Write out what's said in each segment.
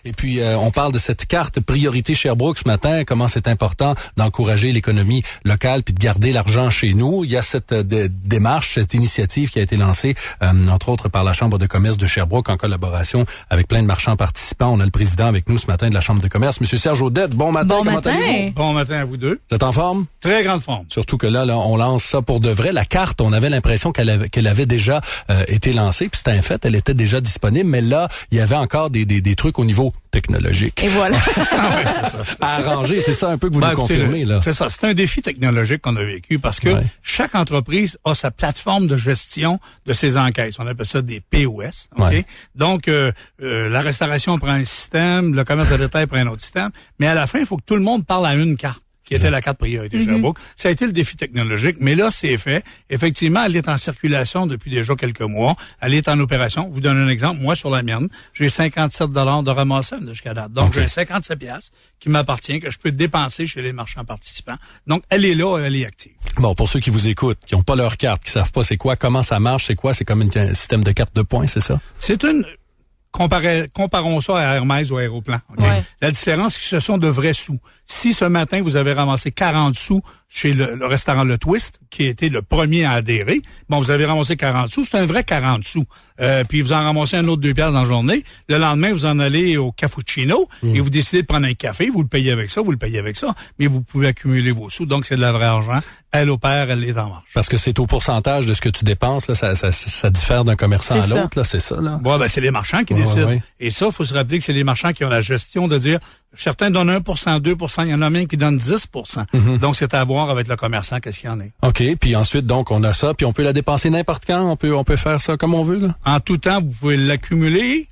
Et puis, on parle de cette carte priorité Sherbrooke ce matin, comment c'est important d'encourager l'économie locale puis de garder l'argent chez nous. Il y a cette démarche, cette initiative qui a été lancée, entre autres par la Chambre de commerce de Sherbrooke en collaboration avec plein de marchands participants. On a le président avec nous ce matin de la Chambre de commerce, Monsieur Serge Audette. Bon matin, comment allez-vous? Bon matin à vous deux. Vous êtes en forme? Très grande forme. Surtout que là, on lance ça pour de vrai. La carte, on avait l'impression qu'elle avait déjà été lancée, puis c'était un fait, elle était déjà disponible, mais là, il y avait encore des trucs au niveau technologique. Et voilà. C'est ça. À arranger, c'est ça un peu que vous nous confirmez, là. C'est ça. C'est un défi technologique qu'on a vécu parce que chaque entreprise a sa plateforme de gestion de ses enquêtes. On appelle ça des POS. OK? Ouais. Donc, la restauration prend un système, le commerce de détail prend un autre système, mais à la fin, il faut que tout le monde parle à une carte, qui était la carte priorité Sherbrooke. Ça a été le défi technologique, mais là, c'est fait. Effectivement, elle est en circulation depuis déjà quelques mois. Elle est en opération. Je vous donne un exemple. Moi, sur la mienne, j'ai 57 $ de ramassage jusqu'à date. Donc, j'ai 57 piastres qui m'appartient, que je peux dépenser chez les marchands participants. Donc, elle est là, elle est active. Bon, pour ceux qui vous écoutent, qui n'ont pas leur carte, qui savent pas c'est quoi, comment ça marche, c'est quoi? C'est comme un système de carte de points, c'est ça? C'est une... Comparons ça à Hermès ou à Aéroplan. Okay? Ouais. La différence, c'est que ce sont de vrais sous. Si ce matin, vous avez ramassé 40 sous chez le restaurant Le Twist, qui a été le premier à adhérer, bon, vous avez ramassé 40 sous, c'est un vrai 40 sous. Puis vous en ramassez un autre 2 piastres dans la journée. Le lendemain, vous en allez au Cappuccino et vous décidez de prendre un café, vous le payez avec ça, mais vous pouvez accumuler vos sous. Donc, c'est de la vraie argent. Elle opère, elle est en marche. Parce que c'est au pourcentage de ce que tu dépenses, là, ça diffère d'un commerçant à l'autre, là, c'est ça, là? Ouais, ben, c'est les marchands qui décident. Ouais. Et ça, il faut se rappeler que c'est les marchands qui ont la gestion de dire, certains donnent 1%, 2%, il y en a même qui donnent 10%. Donc, c'est à voir avec le commerçant qu'est-ce qu'il y en a. OK, puis ensuite, donc, on a ça, puis on peut la dépenser n'importe quand, on peut faire ça comme on veut, là? En tout temps, vous pouvez l'accumuler,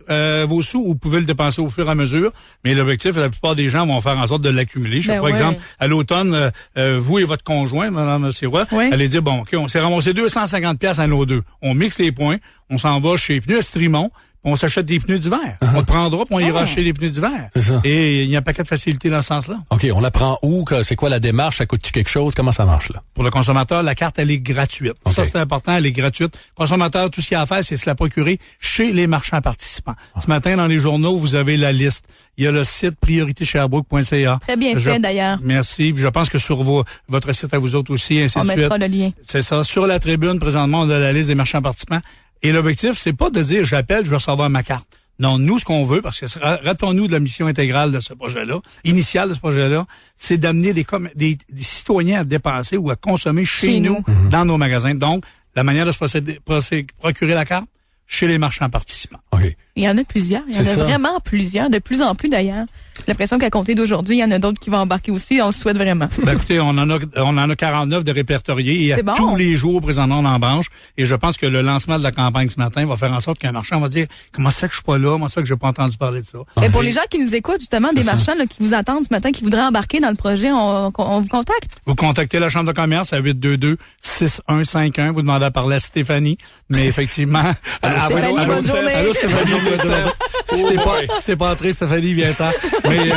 vos sous, ou vous pouvez le dépenser au fur et à mesure, mais l'objectif, la plupart des gens vont faire en sorte de l'accumuler. Je sais, par exemple, à l'automne, vous et votre conjoint, Mme Sirois, allez dire, bon, OK, on s'est ramassé 250 piastres à nos deux. On mixe les points, on s'en va chez Pneus Strimont, on s'achète des pneus d'hiver. On le prendra, puis on ira acheter des pneus d'hiver. Et il y a un paquet de facilité dans ce sens-là. OK, on la prend où? C'est quoi la démarche? Ça coûte-tu quelque chose? Comment ça marche, là? Pour le consommateur, la carte, elle est gratuite. Okay. Ça, c'est important, elle est gratuite. Consommateur, tout ce qu'il y a à faire, c'est se la procurer chez les marchands participants. Ce matin, dans les journaux, vous avez la liste. Il y a le site prioritécherbrook.ca. Très bien fait, d'ailleurs. Merci. Je pense que sur votre site à vous autres aussi, ainsi de suite. On mettra le lien. C'est ça. Sur la tribune, présentement, on a la liste des marchands participants. Et l'objectif, c'est pas de dire j'appelle, je vais recevoir ma carte. Non, nous, ce qu'on veut, parce que rappelons-nous de la mission intégrale de ce projet-là, initiale de ce projet-là, c'est d'amener des citoyens à dépenser ou à consommer chez nous, dans nos magasins. Donc, la manière de se procurer la carte, chez les marchands participants. Okay. Il y en a plusieurs. Il y en a vraiment plusieurs, de plus en plus d'ailleurs. J'ai l'impression qu'à compter d'aujourd'hui, il y en a d'autres qui vont embarquer aussi. On le souhaite vraiment. Ben, écoutez, on en a 49 de répertoriés et tous les jours, présentement, on en branche. Et je pense que le lancement de la campagne ce matin va faire en sorte qu'un marchand va dire comment ça fait que je suis pas là, comment ça fait que j'ai pas entendu parler de ça. Et pour les gens qui nous écoutent, justement, des marchands là, qui vous attendent ce matin, qui voudraient embarquer dans le projet, on vous contacte? Vous contactez la Chambre de commerce à 822-6151. Vous demandez à parler à Stéphanie. Mais effectivement... Stéphanie, bonne journée. Allô, Stéphanie. Si t'es pas entré, Stéphanie, viens-t'en. Mais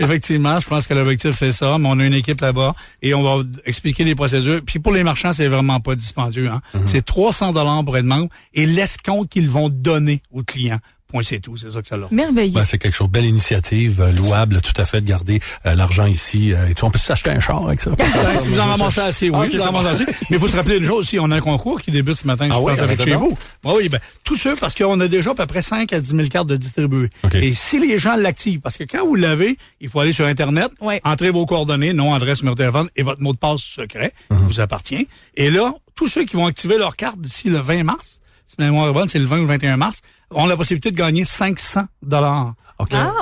effectivement, je pense que l'objectif, c'est ça. Mais on a une équipe là-bas et on va expliquer les procédures. Puis pour les marchands, c'est vraiment pas dispendieux. Hein? C'est 300 $ pour être membre et l'escompte qu'ils vont donner aux clients. Point, c'est tout. C'est ça que ça leur fait. Merveilleux. Ben, c'est quelque chose, belle initiative, louable, tout à fait, de garder l'argent ici. Et on peut s'acheter un char avec ça. Si vous en ramassez assez, oui. Vous en ramassez assez. Mais il faut se rappeler une chose aussi, on a un concours qui débute ce matin, avec chez vous. Oui, ben, tous ceux, parce qu'on a déjà à peu près 5 à 10 000 cartes de distribuées. Okay. Et si les gens l'activent, parce que quand vous l'avez, il faut aller sur Internet, entrer vos coordonnées, nom, adresse, numéro de téléphone et votre mot de passe secret, qui vous appartient. Et là, tous ceux qui vont activer leur carte d'ici le 20 mars, si ma mémoire est bonne, c'est le 20 ou le 21 mars, ont la possibilité de gagner 500 $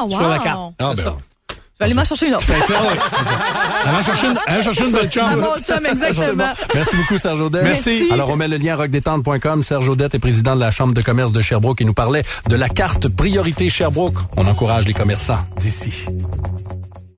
sur la carte. Je vais aller m'en chercher une autre. Allez chercher une belle chum. Un bon chum, exactement. Merci beaucoup, Serge Audette. Merci. Alors, on met le lien rockdétente.com. Serge Audette est président de la Chambre de commerce de Sherbrooke et nous parlait de la carte priorité Sherbrooke. On encourage les commerçants d'ici.